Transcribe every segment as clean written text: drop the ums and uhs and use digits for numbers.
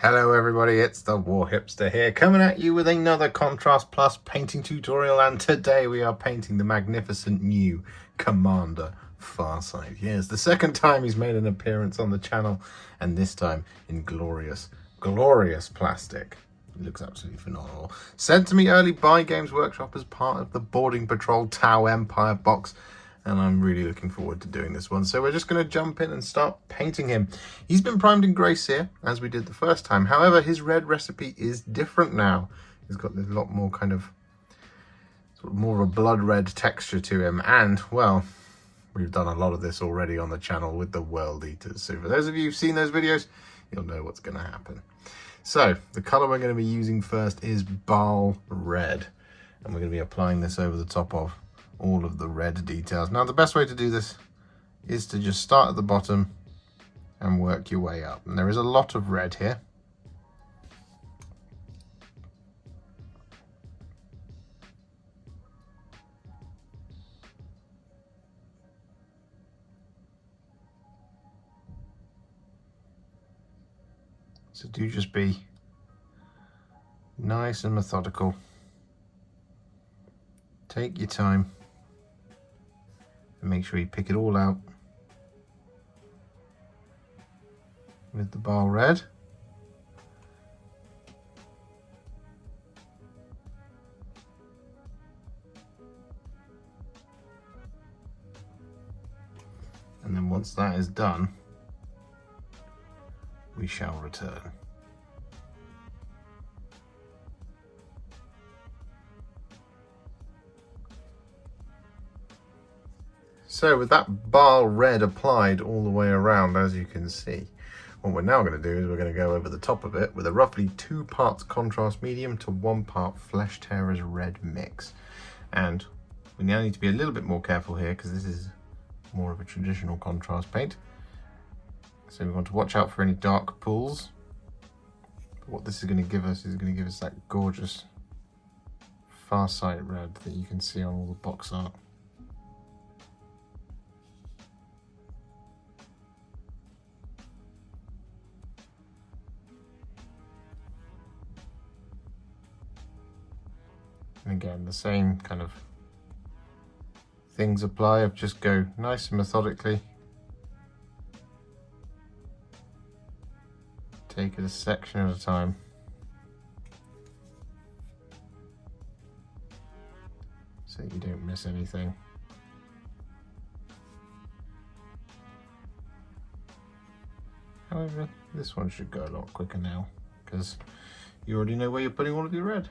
Hello everybody, it's the War Hipster here, coming at you with another Contrast Plus painting tutorial, and today we are painting the magnificent new Commander Farsight. Yes, the second time he's made an appearance on the channel, and this time in glorious plastic. It looks absolutely phenomenal. Sent to me early by Games Workshop as part of the Boarding Patrol Tau Empire box, and I'm really looking forward to doing this one. So we're just going to jump in and start painting him. He's been primed in grey Seer, as we did the first time. However, his red recipe is different now. He's got a lot more kind of, sort of more of a blood red texture to him. And, well, we've done a lot of this already on the channel with the World Eaters. So for those of you who've seen those videos, you'll know what's going to happen. So the colour we're going to be using first is Baal Red. And we're going to be applying this over the top of all of the red details. Now the best way to do this is to just start at the bottom and work your way up. And there is a lot of red here. So do just be nice and methodical. Take your time. And make sure you pick it all out with the Baal Red. And then once that is done, we shall return. So with that Baal Red applied all the way around, as you can see, what we're now going to do is we're going to go over the top of it with a roughly 2 parts contrast medium to 1 part Flesh Tearers Red mix. And we now need to be a little bit more careful here because this is more of a traditional contrast paint. So we want to watch out for any dark pools. But what this is going to give us is going to give us that gorgeous Farsight red that you can see on all the box art. And again, the same kind of things apply, of just go nice and methodically. Take it a section at a time. So that you don't miss anything. However, this one should go a lot quicker now, because you already know where you're putting all of your red.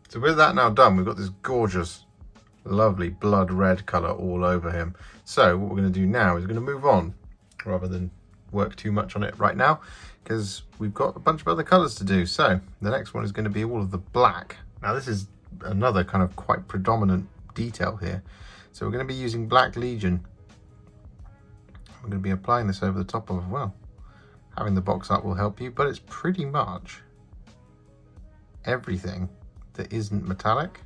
So with that now done, we've got this gorgeous, lovely blood red colour all over him. So what we're going to do now is we're going to move on, rather than work too much on it right now, because we've got a bunch of other colours to do. So the next one is going to be all of the black. Now this is another kind of quite predominant detail here. So we're going to be using Black Legion. We're going to be applying this over the top of, well, having the box art will help you, but it's pretty much everything that isn't metallic,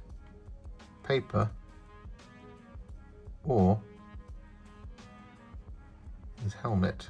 paper, or his helmet.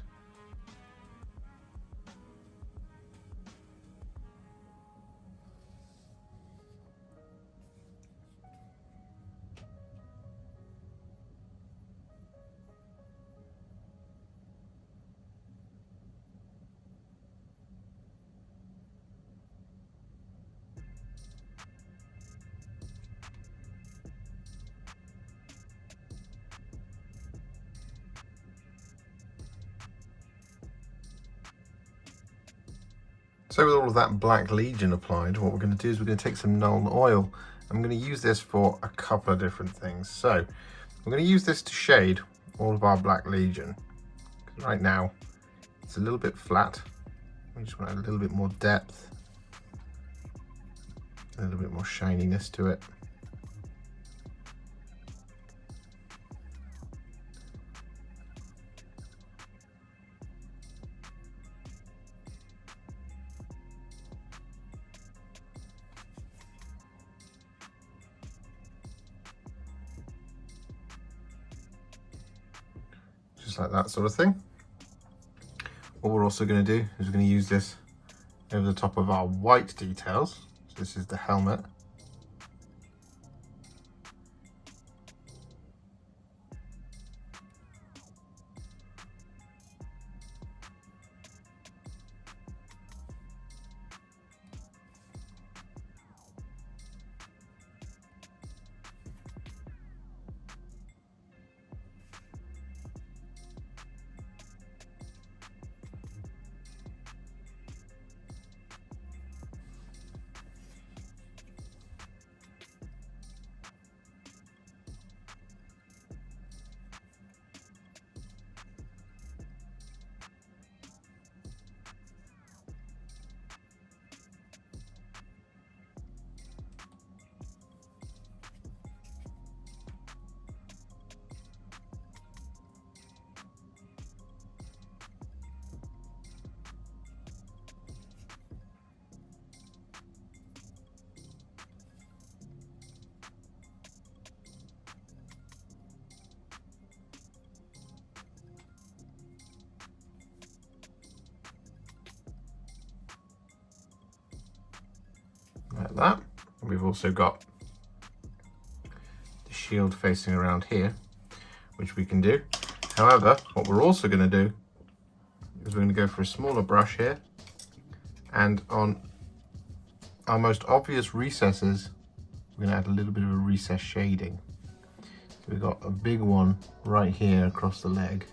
So with all of that Black Legion applied, what we're going to do is we're going to take some Nuln Oil. I'm going to use this for a couple of different things. So we're going to use this to shade all of our Black Legion. Right now it's a little bit flat. We just want a little bit more depth, a little bit more shininess to it. Just like that sort of thing. What we're also going to do is we're going to use this over the top of our white details. So this is the helmet. Like that. And we've also got the shield facing around here, which we can do. However, what we're also going to do is we're going to go for a smaller brush here, and on our most obvious recesses we're going to add a little bit of a recess shading. So we've got a big one right here across the leg.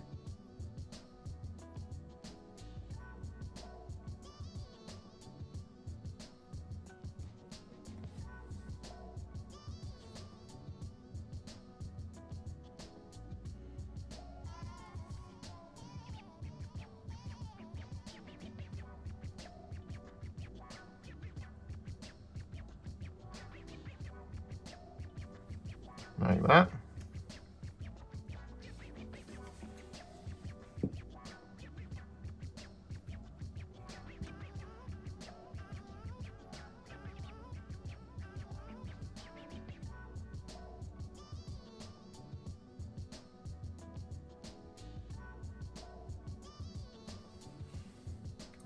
Like that.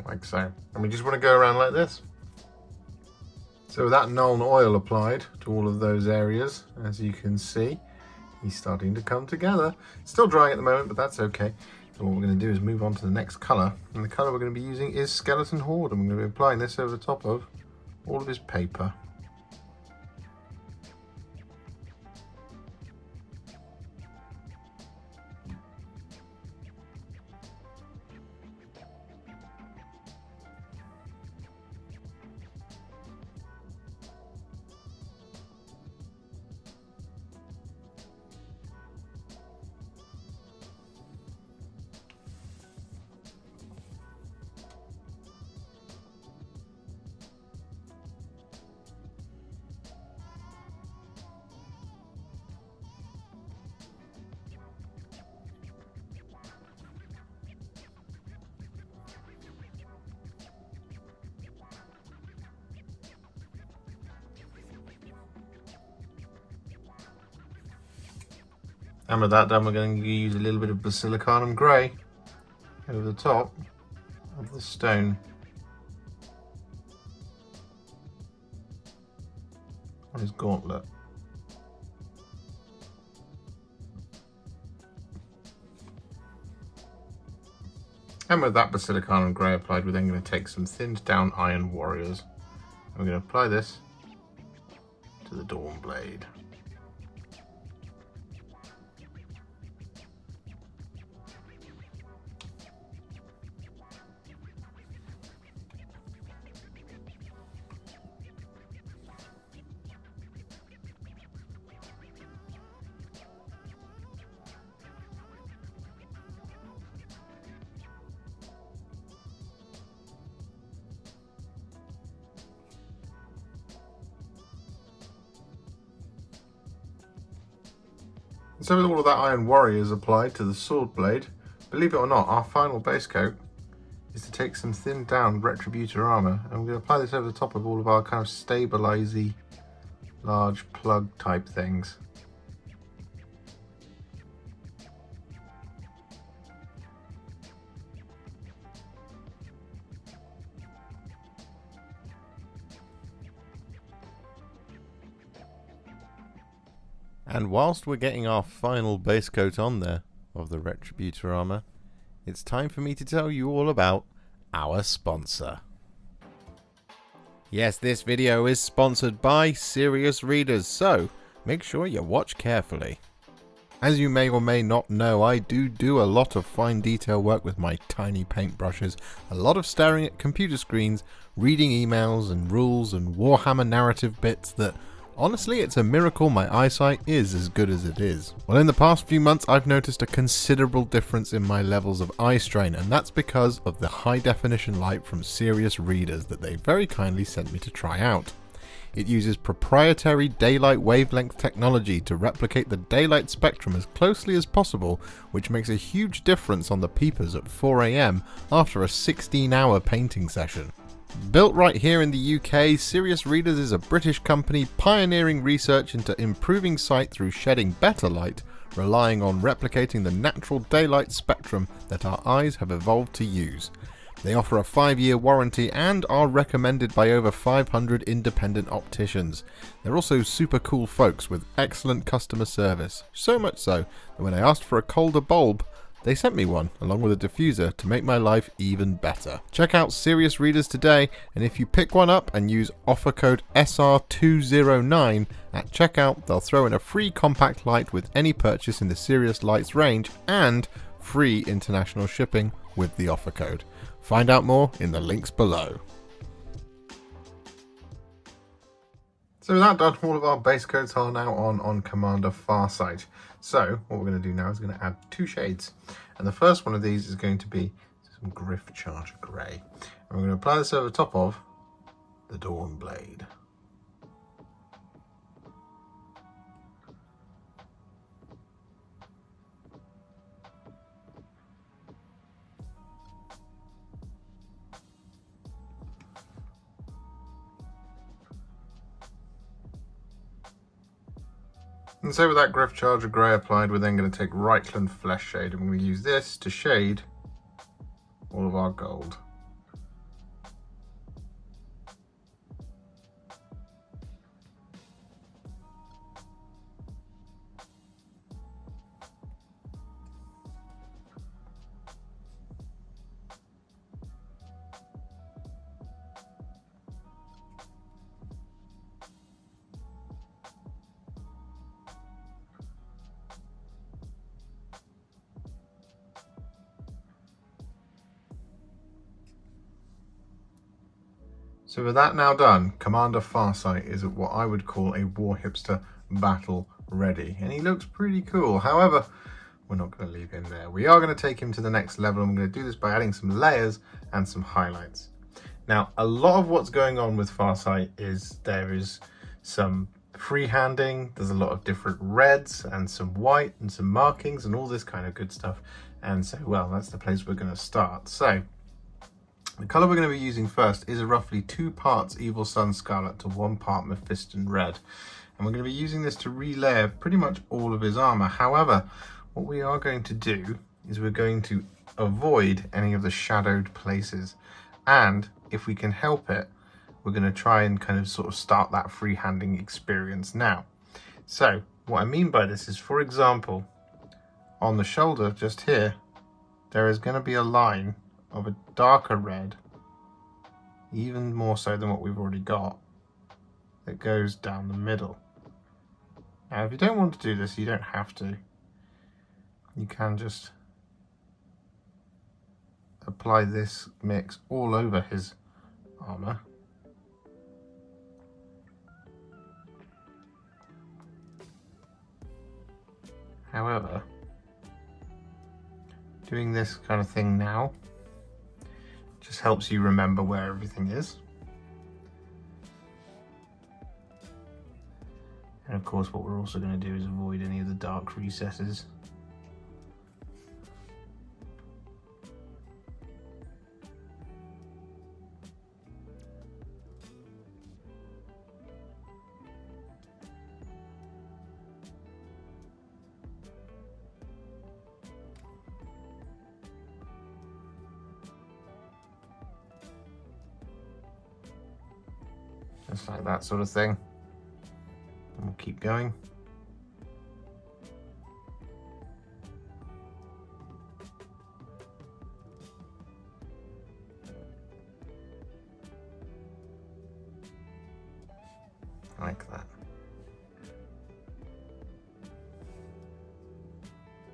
Like so. And we just want to go around like this. So with that Nuln Oil applied to all of those areas, as you can see, he's starting to come together. Still drying at the moment, but that's okay. So what we're going to do is move on to the next colour. And the colour we're going to be using is Skeleton Horde. And we're going to be applying this over the top of all of his paper. And with that done, we're going to use a little bit of Basilicanum Grey over the top of the stone on his gauntlet. And with that Basilicanum Grey applied, we're then going to take some thinned down Iron Warriors. And we're going to apply this to the Dawn Blade. So with all of that Iron Warriors applied to the sword blade, believe it or not, our final base coat is to take some thinned down Retributor Armour, and we're going to apply this over the top of all of our kind of stabilisey large plug type things. And whilst we're getting our final base coat on there of the Retributor Armour, it's time for me to tell you all about our sponsor. Yes, this video is sponsored by serious readers, so make sure you watch carefully. As you may or may not know, I do a lot of fine detail work with my tiny paintbrushes, a lot of staring at computer screens, reading emails and rules and Warhammer narrative bits that honestly, it's a miracle my eyesight is as good as it is. Well, in the past few months, I've noticed a considerable difference in my levels of eye strain, and that's because of the high definition light from serious readers that they very kindly sent me to try out. It uses proprietary daylight wavelength technology to replicate the daylight spectrum as closely as possible, which makes a huge difference on the peepers at 4 AM after a 16-hour painting session. Built right here in the UK, Serious Readers is a British company pioneering research into improving sight through shedding better light, relying on replicating the natural daylight spectrum that our eyes have evolved to use. They offer a 5-year warranty and are recommended by over 500 independent opticians. They're also super cool folks with excellent customer service, so much so that when I asked for a colder bulb, they sent me one, along with a diffuser, to make my life even better. Check out Serious Readers today, and if you pick one up and use offer code SR209 at checkout, they'll throw in a free compact light with any purchase in the Serious Lights range, and free international shipping with the offer code. Find out more in the links below. So with that done, all of our base coats are now on Commander Farsight. So what we're going to do now is going to add 2 shades. And the first one of these is going to be some Gryph-Charger Grey. And we're going to apply this over the top of the Dawn Blade. And so with that Gryph-Charger Grey applied, we're then going to take Reikland Fleshshade, and we're going to use this to shade all of our gold. So with that now done, Commander Farsight is at what I would call a war hipster battle ready. And he looks pretty cool. However, we're not going to leave him there. We are going to take him to the next level. I'm going to do this by adding some layers and some highlights. Now, a lot of what's going on with Farsight is there is some freehanding. There's a lot of different reds and some white and some markings and all this kind of good stuff. And so, well, that's the place we're going to start. So the colour we're going to be using first is a roughly 2 parts Evil Sunz Scarlet to 1 part Mephiston Red. And we're going to be using this to relayer pretty much all of his armour. However, what we are going to do is we're going to avoid any of the shadowed places. And if we can help it, we're going to try and kind of sort of start that freehanding experience now. So what I mean by this is, for example, on the shoulder just here, there is going to be a line of a darker red, even more so than what we've already got, that goes down the middle. Now if you don't want to do this, you don't have to. You can just apply this mix all over his armour. However, doing this kind of thing now just helps you remember where everything is. And of course what we're also going to do is avoid any of the dark recesses. Just like that sort of thing. And we'll keep going. Like that.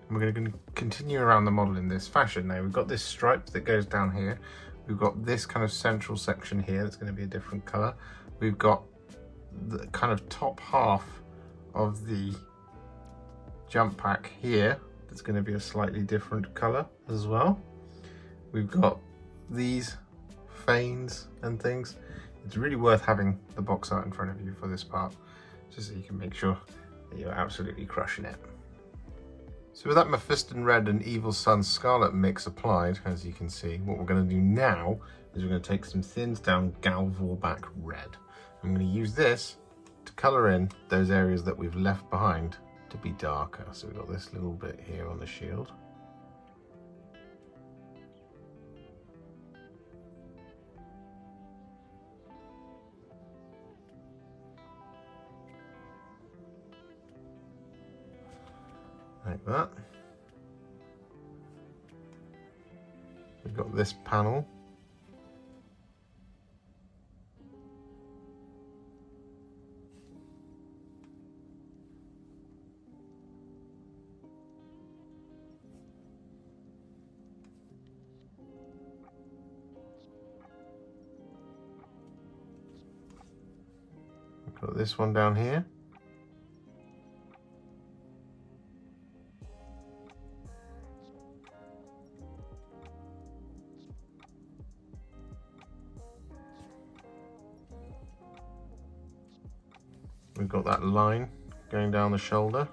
And we're going to continue around the model in this fashion. Now we've got this stripe that goes down here. We've got this kind of central section here that's going to be a different colour. We've got the kind of top half of the jump pack here that's going to be a slightly different colour as well. We've got these fanes and things. It's really worth having the box art in front of you for this part, just so you can make sure that you're absolutely crushing it. So with that Mephiston Red and Evil Sunz Scarlet mix applied, as you can see, what we're going to do now is we're going to take some thinned down Gal-Vorbak Red. I'm going to use this to colour in those areas that we've left behind to be darker. So we've got this little bit here on the shield. Like that. We've got this panel. We've got this one down here. We've got that line going down the shoulder.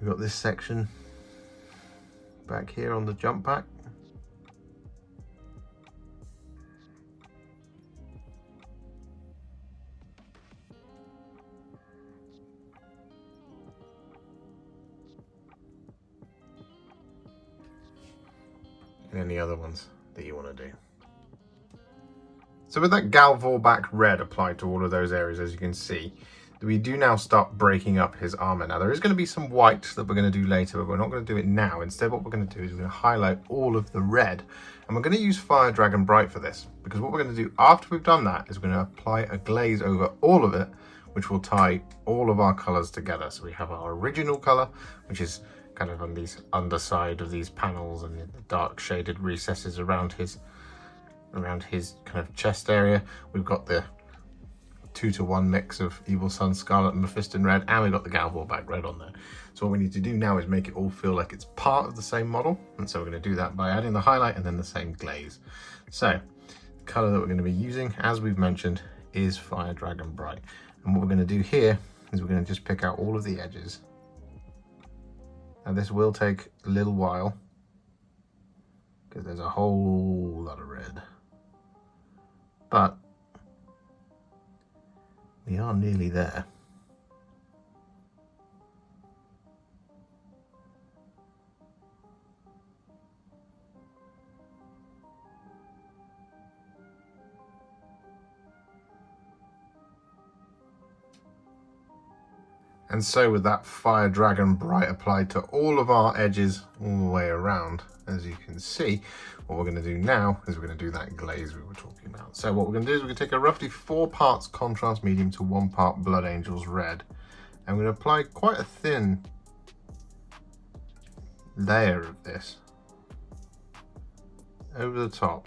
We've got this section back here on the jump pack. And any other ones that you want to do. So with that Gal-Vorbak Red applied to all of those areas, as you can see, we do now start breaking up his armor. Now there is going to be some white that we're going to do later, but we're not going to do it now. Instead what we're going to do is we're going to highlight all of the red, and we're going to use Fire Dragon Bright for this, because what we're going to do after we've done that is we're going to apply a glaze over all of it, which will tie all of our colors together. So we have our original color, which is kind of on these underside of these panels and the dark shaded recesses around his kind of chest area. We've got the 2-to-1 mix of Evil Sunz Scarlet and Mephiston Red, and we've got the Gal-Vorbak Red on there. So what we need to do now is make it all feel like it's part of the same model, and so we're going to do that by adding the highlight and then the same glaze. So the color that we're going to be using, as we've mentioned, is Fire Dragon Bright. And what we're going to do here is we're going to just pick out all of the edges. Now this will take a little while because there's a whole lot of red, but we are nearly there. And so with that Fire Dragon Bright applied to all of our edges all the way around, as you can see, what we're going to do now is we're going to do that glaze we were talking about. So what we're going to do is we're going to take a roughly 4 parts contrast medium to 1 part Blood Angels Red, and we're going to apply quite a thin layer of this over the top.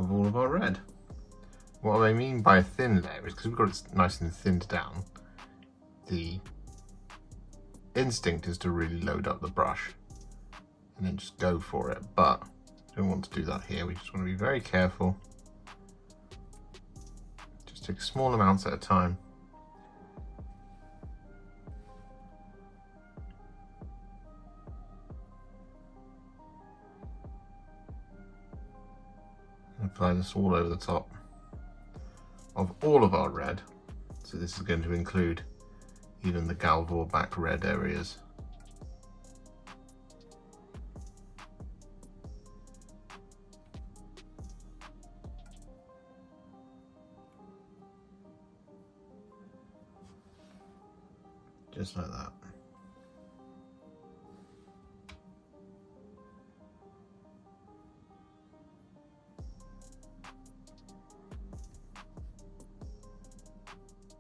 of all of our red. What I mean by a thin layer is because we've got it nice and thinned down, the instinct is to really load up the brush and then just go for it, but we don't want to do that here. We just want to be very careful. Just take small amounts at a time. And apply this all over the top of all of our red. So this is going to include even the Gal-Vorbak Red areas. Just like that.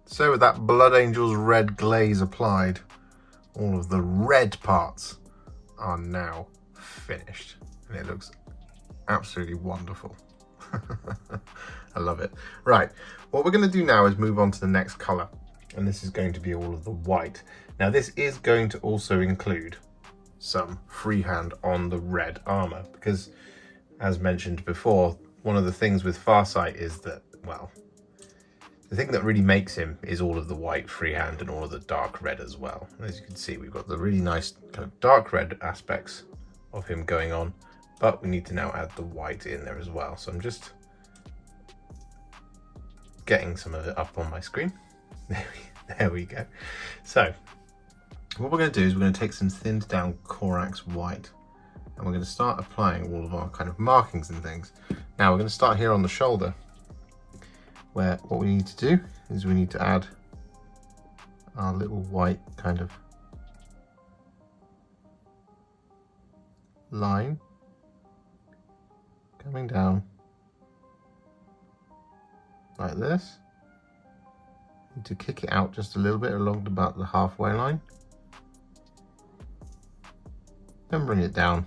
So with that Blood Angel's red glaze applied, all of the red parts are now finished. And it looks absolutely wonderful. I love it. Right, what we're going to do now is move on to the next colour. And this is going to be all of the white. Now this is going to also include some freehand on the red armour. Because, as mentioned before, one of the things with Farsight is that, well, the thing that really makes him is all of the white freehand and all of the dark red as well. As you can see, we've got the really nice kind of dark red aspects of him going on, but we need to now add the white in there as well. So I'm just getting some of it up on my screen. There we go. So what we're going to do is we're going to take some thinned down Corax White and we're going to start applying all of our kind of markings and things. Now we're going to start here on the shoulder, where what we need to do is we need to add our little white kind of line coming down like this. Need to kick it out just a little bit along about the halfway line, then bring it down,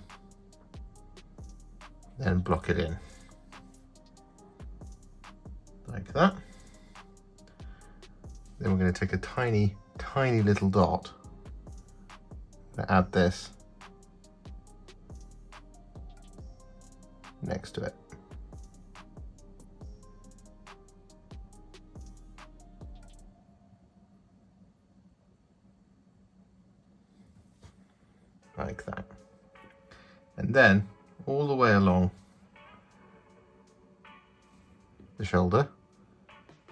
then block it in like that. Then we're going to take a tiny little dot and add this next to it. Like that. And then all the way along the shoulder,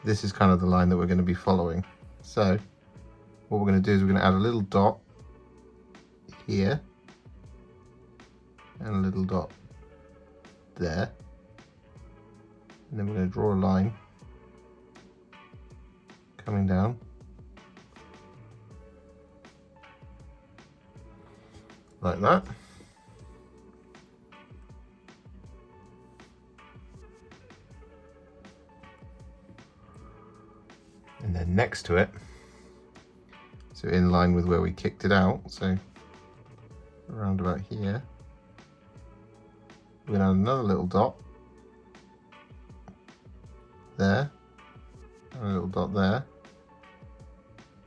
this is kind of the line that we're going to be following. So what we're going to do is we're going to add a little dot here and a little dot there, and then we're going to draw a line coming down like that. And then next to it, so in line with where we kicked it out, so around about here, we're going to add another little dot there, and a little dot there,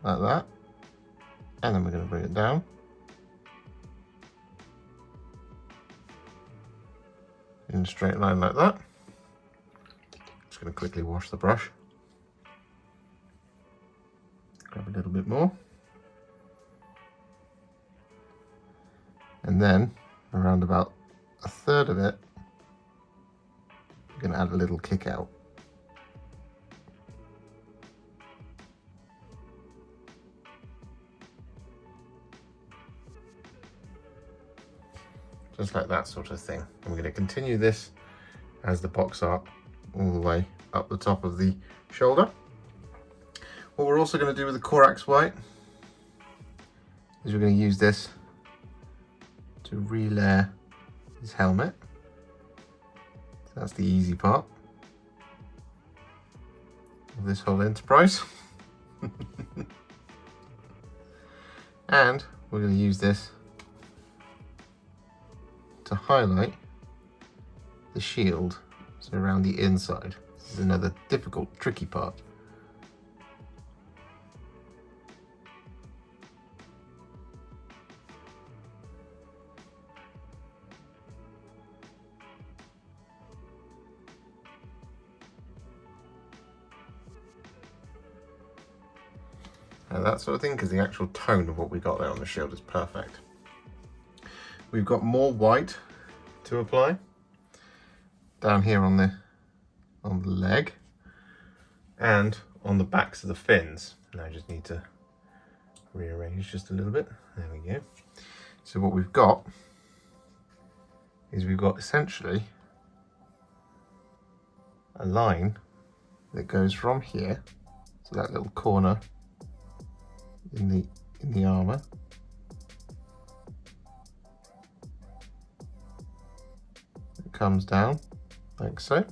like that, and then we're going to bring it down. In a straight line like that. Just going to quickly wash the brush. Grab a little bit more. And then around about a third of it, we're going to add a little kick out. Just like that sort of thing. And we're going to continue this as the box art all the way up the top of the shoulder. What we're also going to do with the Corax White is we're going to use this to relayer his helmet. So that's the easy part of this whole enterprise. And we're going to use this to highlight the shield. So around the inside. This is another difficult, tricky part. And that sort of thing, because the actual tone of what we got there on the shield is perfect. We've got more white to apply down here on the leg and on the backs of the fins. Now I just need to rearrange just a little bit. There we go. So what we've got is we've got essentially a line that goes from here to that little corner in the armor. It comes down like so.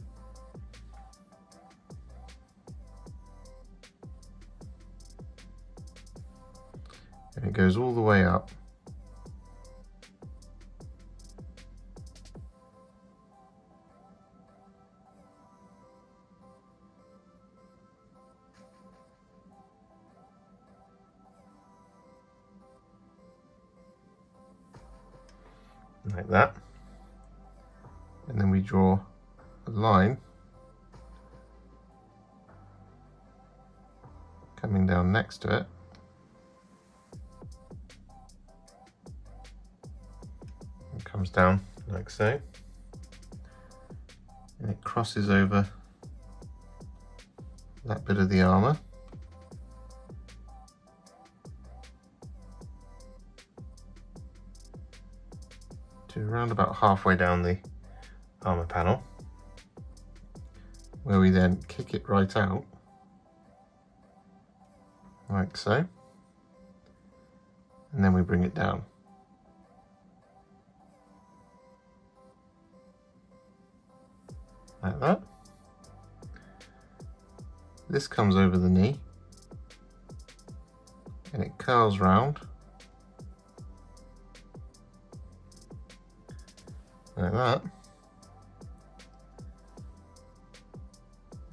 And it goes all the way up. Like that. And then we draw a line coming down next to it. It comes down like so. And it crosses over that bit of the armor. To around about halfway down the armor panel, where we then kick it right out like so, and then we bring it down like that. This comes over the knee and it curls round like that.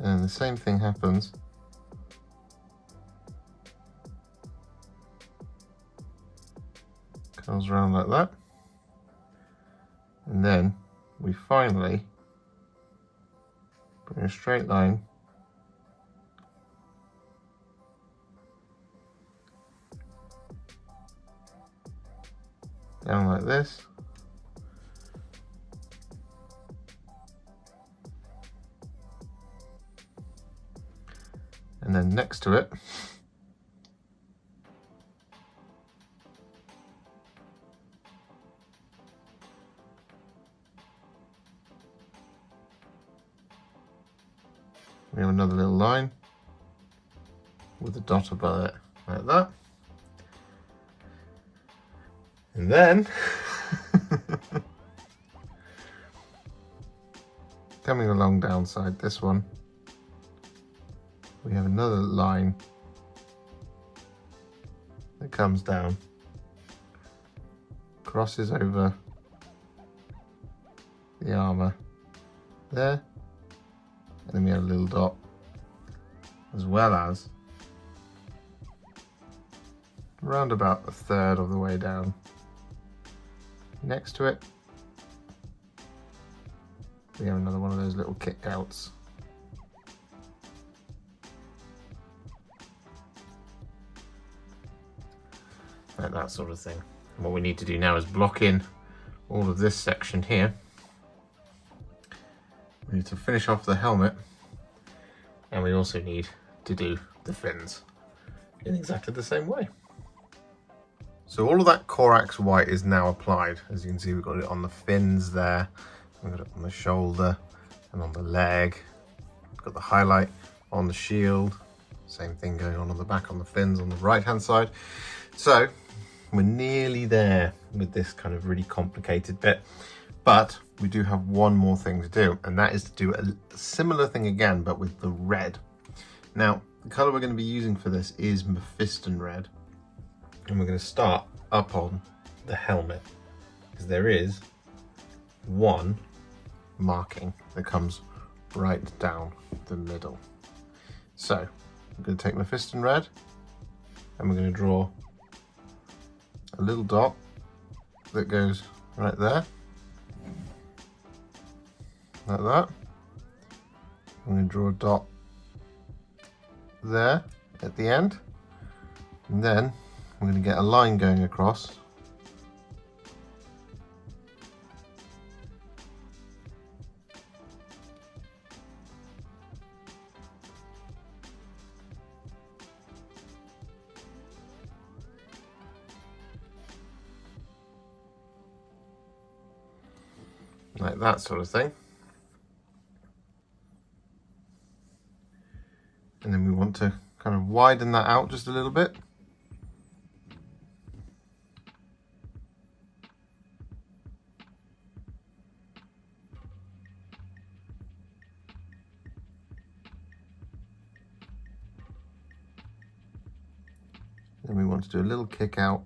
And the same thing happens curls around like that, and then we finally bring a straight line down like this. And then next to it, we have another little line with a dot above it, like that. And then, coming along downside this one, we have another line that comes down, crosses over the armor there, and then we have a little dot, as well as around about a third of the way down next to it, we have another one of those little kick outs. Like that sort of thing. And what we need to do now is block in all of this section here. We need to finish off the helmet, and we also need to do the fins in exactly the same way. So all of that Corax White is now applied. As you can see, we've got it on the fins there, we've got it on the shoulder and on the leg. We've got the highlight on the shield. Same thing going on the back on the fins on the right hand side. So we're nearly there with this kind of really complicated bit, but we do have one more thing to do, and that is to do a similar thing again, but with the red. Now, the color we're going to be using for this is Mephiston Red, and we're going to start up on the helmet, because there is one marking that comes right down the middle. So I'm going to take Mephiston Red and we're going to draw a little dot that goes right there, like that. I'm going to draw a dot there at the end, and then I'm going to get a line going across. Like that sort of thing. And then we want to kind of widen that out just a little bit. Then we want to do a little kick out.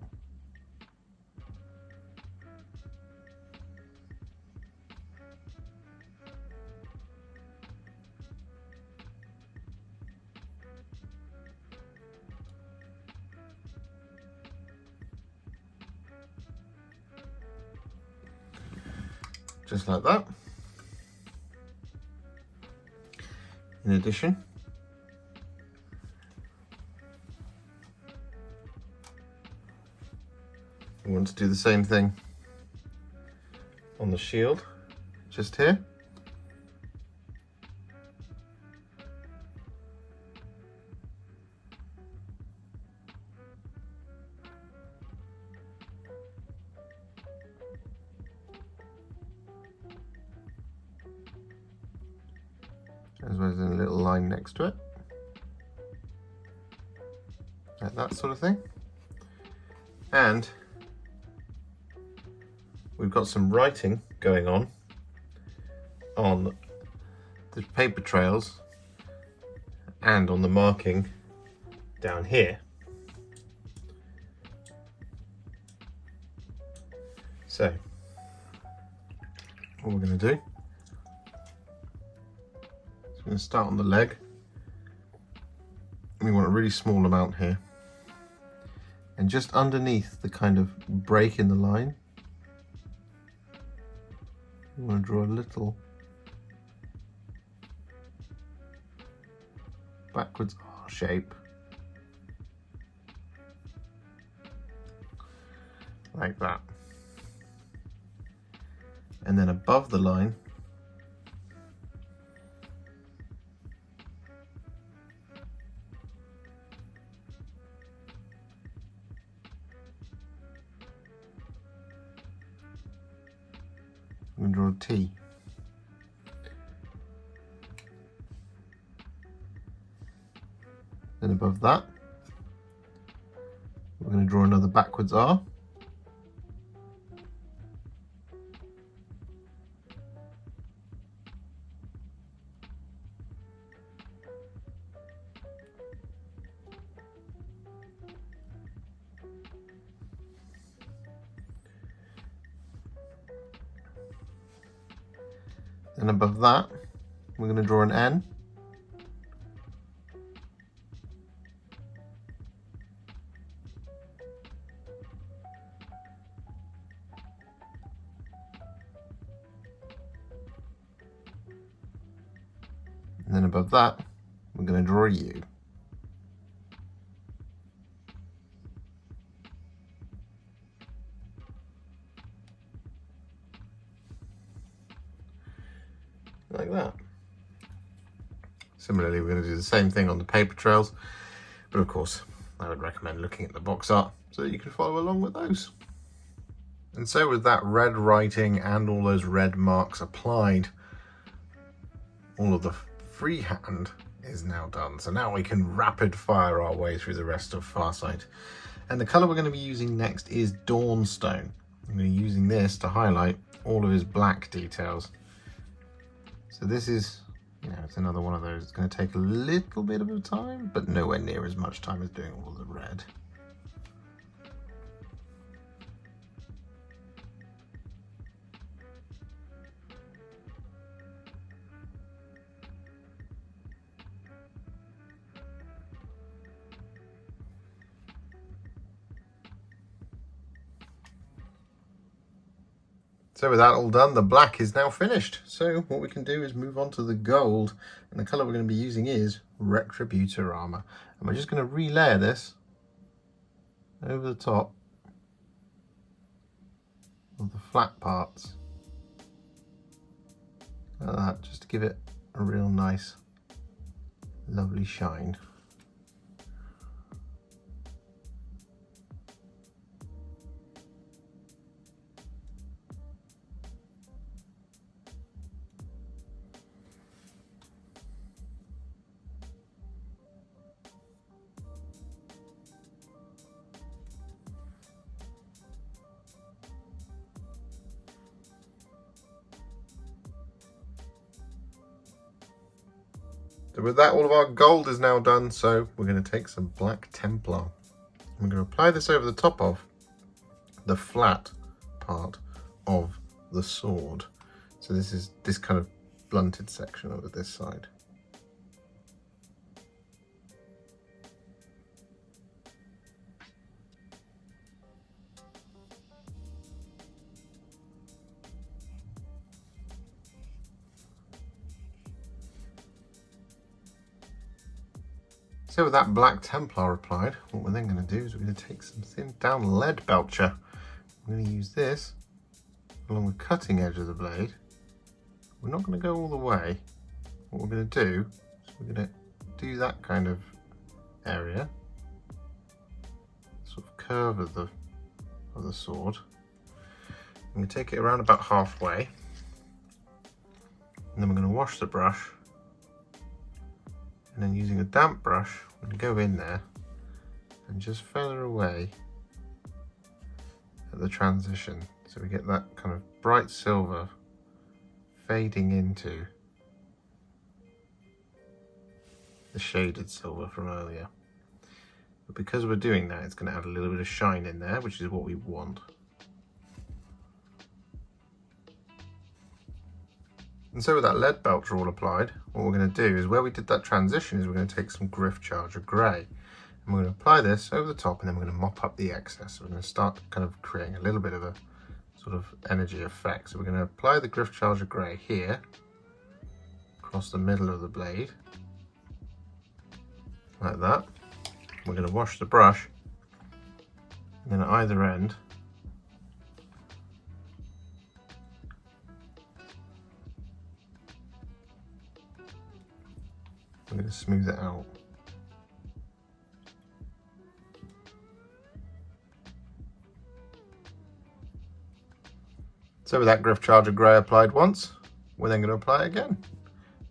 Just like that. In addition, we want to do the same thing on the shield, just here. As well as a little line next to it, like that sort of thing. And we've got some writing going on the paper trails and on the marking down here. So what we're going to do, I'm going to start on the leg. We want a really small amount here, and just underneath the kind of break in the line, we want to draw a little backwards R shape, like that. And then above the line, I'm going to draw a T. Then above that, we're going to draw another backwards R. And above that, we're going to draw an N. And then above that, we're going to draw a U. Like that. Similarly, we're going to do the same thing on the paper trails, but of course I would recommend looking at the box art so that you can follow along with those. And so with that red writing and all those red marks applied, all of the freehand is now done. So now we can rapid fire our way through the rest of Farsight. And the colour we're going to be using next is Dawnstone. I'm going to be using this to highlight all of his black details. So this is, it's another one of those. It's going to take a little bit of a time, but nowhere near as much time as doing all of the red. So with that all done, the black is now finished. So what we can do is move on to the gold. And the colour we're going to be using is Retributor Armour. And we're just going to relayer this over the top of the flat parts. Like that, just to give it a real nice, lovely shine. So with that, all of our gold is now done, so we're going to take some black Templar. I'm going to apply this over the top of the flat part of the sword. So this is this kind of blunted section over this side. So with that black Templar applied, what we're then going to do is we're going to take some thin down Leadbelcher. I'm going to use this along the cutting edge of the blade. We're not going to go all the way. What we're going to do is we're going to do that kind of area, sort of curve of the sword. I'm going to take it around about halfway, and then we're going to wash the brush. And then using a damp brush, I'm going to go in there and just feather away at the transition. So we get that kind of bright silver fading into the shaded silver from earlier. But because we're doing that, it's going to add a little bit of shine in there, which is what we want. And so with that Leadbelcher all applied, what we're going to do is where we did that transition is we're going to take some Gryph-Charger Grey. And we're going to apply this over the top, and then we're going to mop up the excess. So we're going to start kind of creating a little bit of a sort of energy effect. So we're going to apply the Gryph-Charger Grey here, across the middle of the blade, like that. We're going to wash the brush, and then at either end, I'm going to smooth it out. So with that Gryph-Charger Grey applied once, we're then going to apply it again.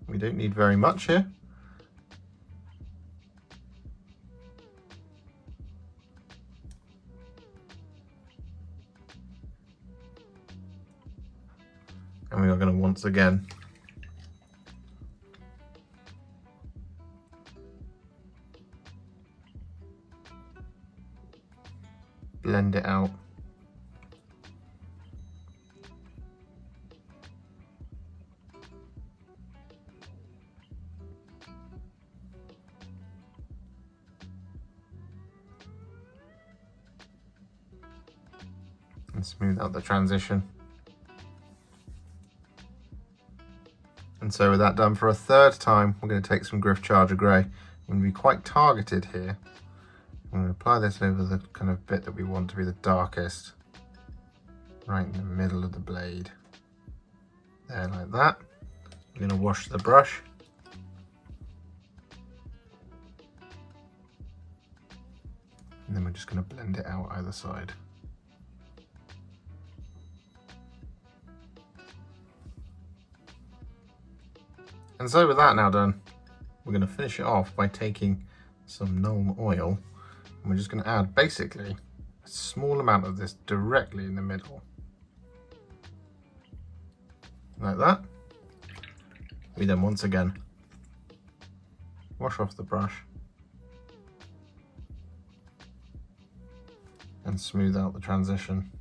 We don't need very much here. And we are going to once again blend it out. And smooth out the transition. And so with that done for a third time, we're going to take some Gryph-Charger Grey. I'm going to be quite targeted here. I'm going to apply this over the kind of bit that we want to be the darkest, right in the middle of the blade, there like that. I'm going to wash the brush, and then we're just going to blend it out either side. And so with that now done, we're going to finish it off by taking some Nuln Oil. And we're just going to add basically a small amount of this directly in the middle. Like that. We then once again wash off the brush and smooth out the transition.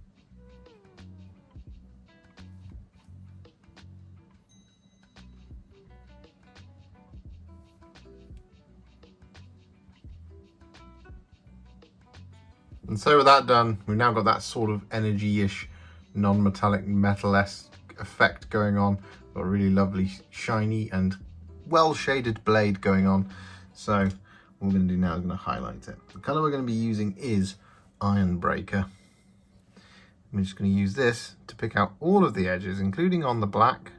And so with that done, we've now got that sort of energy-ish non-metallic metal-esque effect going on. Got a really lovely shiny and well-shaded blade going on. So what we're going to do now is going to highlight it. The colour we're going to be using is Ironbreaker. I'm just going to use this to pick out all of the edges, including on the black.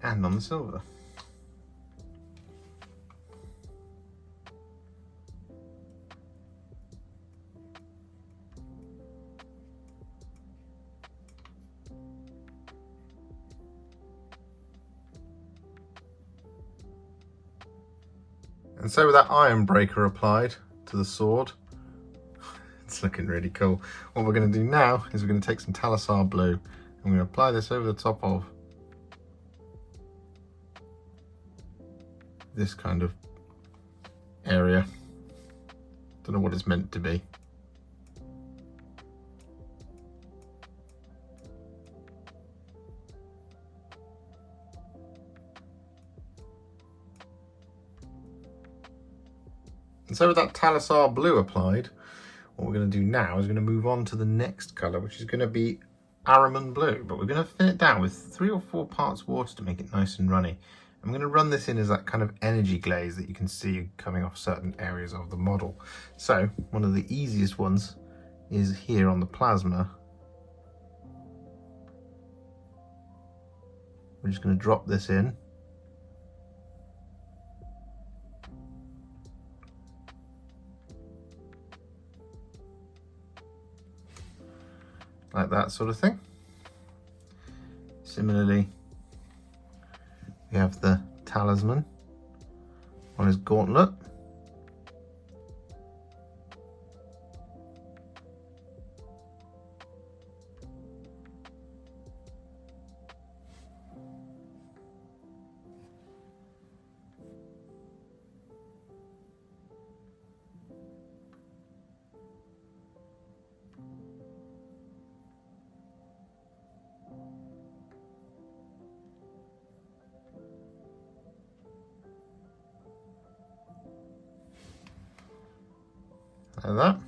And on the silver. And so with that Ironbreaker applied to the sword, it's looking really cool. What we're going to do now is we're going to take some Talassar Blue and we're going to apply this over the top of this kind of area. Don't know what it's meant to be. And so with that Talassar Blue applied, what we're going to do now is going to move on to the next colour, which is going to be Ahriman Blue, but we're going to thin it down with 3 or 4 parts water to make it nice and runny. I'm going to run this in as that kind of energy glaze that you can see coming off certain areas of the model. So one of the easiest ones is here on the plasma. We're just going to drop this in. Like that sort of thing. Similarly, we have the talisman on his gauntlet. Like that.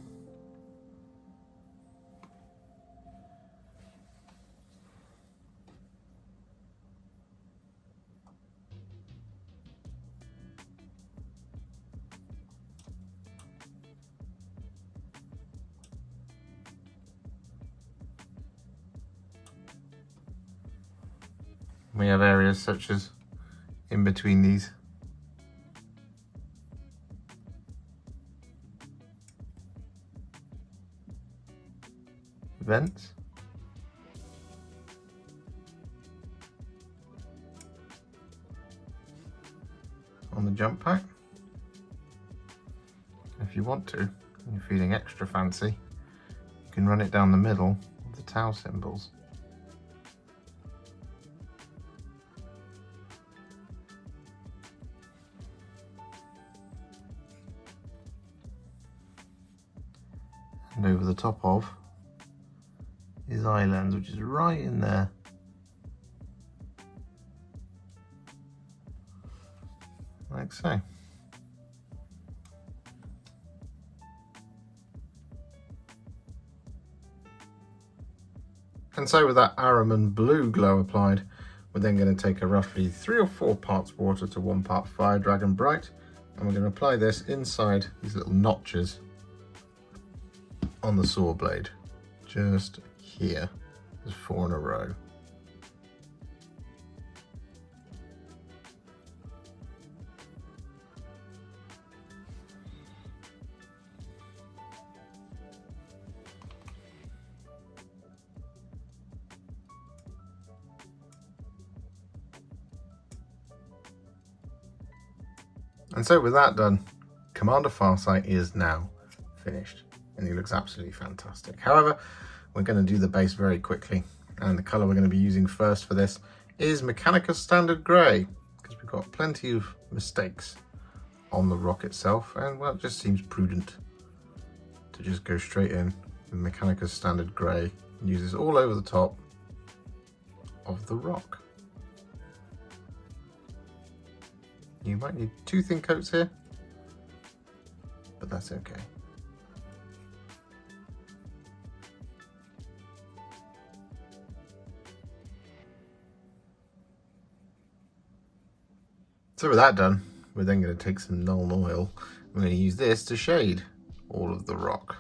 We have areas such as in between these vents. On the jump pack. If you want to, and you're feeling extra fancy, you can run it down the middle of the Tau symbols. And over the top of his islands, which is right in there. Like so. And so with that Ahriman Blue glow applied, we're then going to take a roughly 3 or 4 parts water to 1 part Fire Dragon Bright, and we're going to apply this inside these little notches on the saw blade, just here. There's 4 in a row. And so with that done, Commander Farsight is now finished, and he looks absolutely fantastic. However, we're going to do the base very quickly, and the colour we're going to be using first for this is Mechanicus Standard Grey, because we've got plenty of mistakes on the rock itself, and well, it just seems prudent to just go straight in with Mechanicus Standard Grey and use this all over the top of the rock. You might need 2 thin coats here, but that's okay. So with that done, we're then going to take some Nuln Oil. I'm going to use this to shade all of the rock.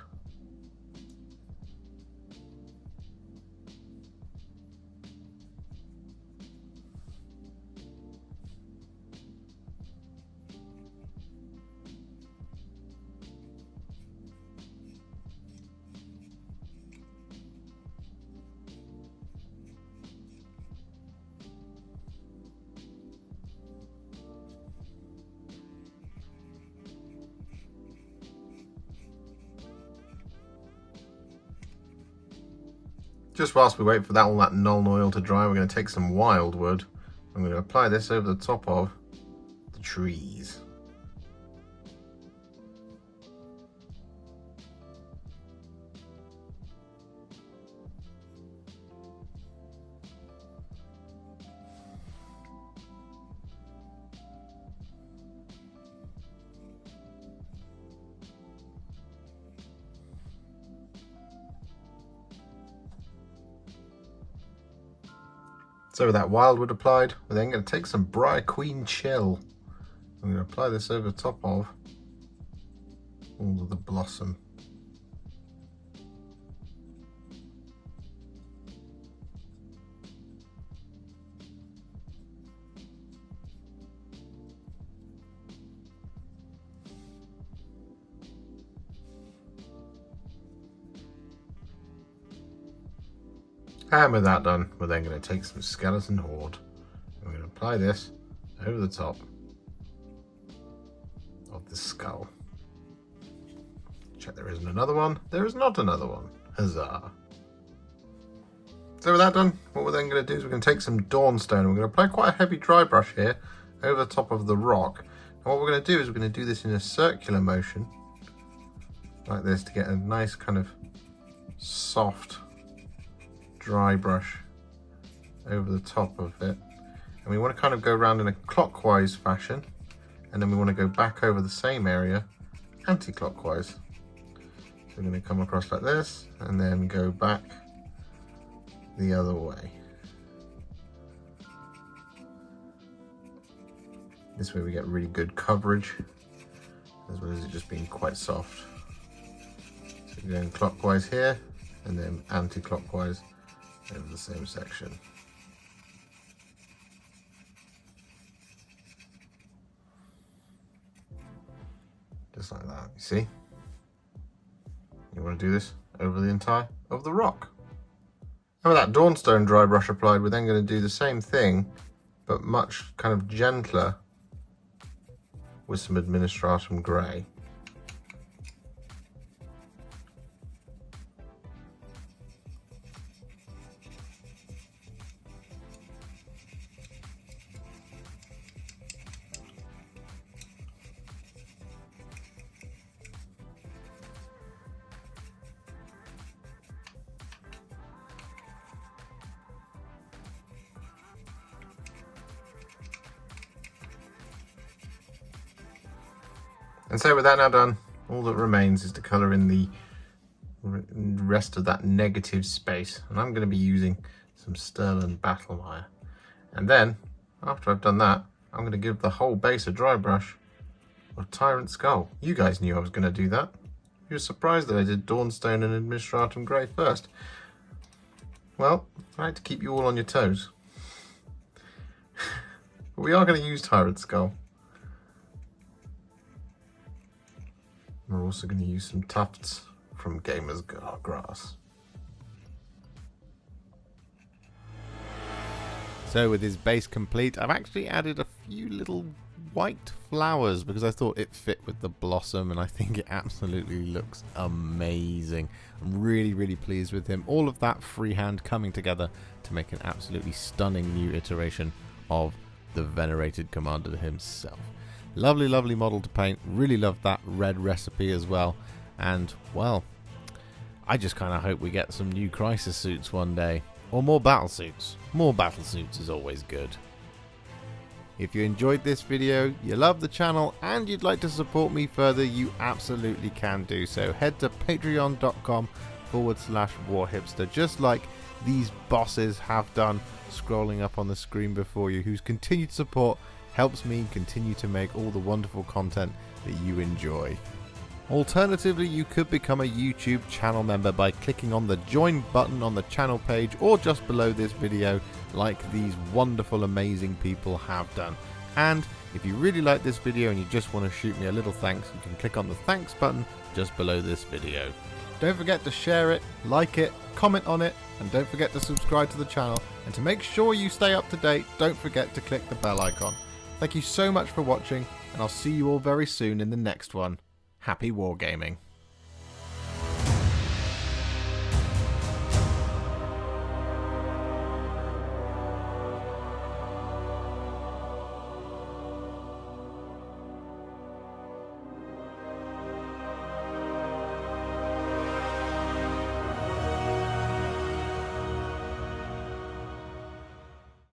Just whilst we wait for all that Nuln Oil to dry, we're going to take some Wyldwood. I'm going to apply this over the top of the trees. So with that Wyldwood applied, we're then going to take some Briar Queen Chill. I'm going to apply this over the top of all of the blossom. And with that done, we're then going to take some Skeleton Horde. We're going to apply this over the top of the skull. Check there isn't another one. There is not another one. Huzzah. So with that done, what we're then going to do is we're going to take some Dawnstone and we're going to apply quite a heavy dry brush here over the top of the rock. And what we're going to do is we're going to do this in a circular motion, like this, to get a nice kind of soft dry brush over the top of it. And we want to kind of go around in a clockwise fashion, and then we want to go back over the same area anti-clockwise. So we're going to come across like this and then go back the other way. This way we get really good coverage, as well as it just being quite soft. So we're going clockwise here and then anti-clockwise over the same section. Just like that, you see? You want to do this over the entire of the rock. And with that Dawnstone dry brush applied, we're then going to do the same thing, but much kind of gentler with some Administratum Grey. And so with that now done, all that remains is to colour in the rest of that negative space. And I'm going to be using some Sterling Battlemire. And then, after I've done that, I'm going to give the whole base a dry brush of Tyrant Skull. You guys knew I was going to do that. You were surprised that I did Dawnstone and Administratum Grey first. Well, I like to keep you all on your toes. But we are going to use Tyrant Skull. We're also going to use some tufts from Gamer's Grass. So with his base complete, I've actually added a few little white flowers because I thought it fit with the blossom, and I think it absolutely looks amazing. I'm really pleased with him. All of that freehand coming together to make an absolutely stunning new iteration of the venerated commander himself. Lovely model to paint. Really love that red recipe as well. And, well, I just kind of hope we get some new crisis suits one day. Or more battle suits. More battle suits is always good. If you enjoyed this video, you love the channel, and you'd like to support me further, you absolutely can do so. Head to patreon.com/warhipster, just like these bosses have done, scrolling up on the screen before you, whose continued support helps me continue to make all the wonderful content that you enjoy. Alternatively, you could become a YouTube channel member by clicking on the join button on the channel page or just below this video, like these wonderful, amazing people have done. And if you really like this video and you just want to shoot me a little thanks, you can click on the thanks button just below this video. Don't forget to share it, like it, comment on it, and don't forget to subscribe to the channel. And to make sure you stay up to date, don't forget to click the bell icon. Thank you so much for watching, and I'll see you all very soon in the next one. Happy wargaming.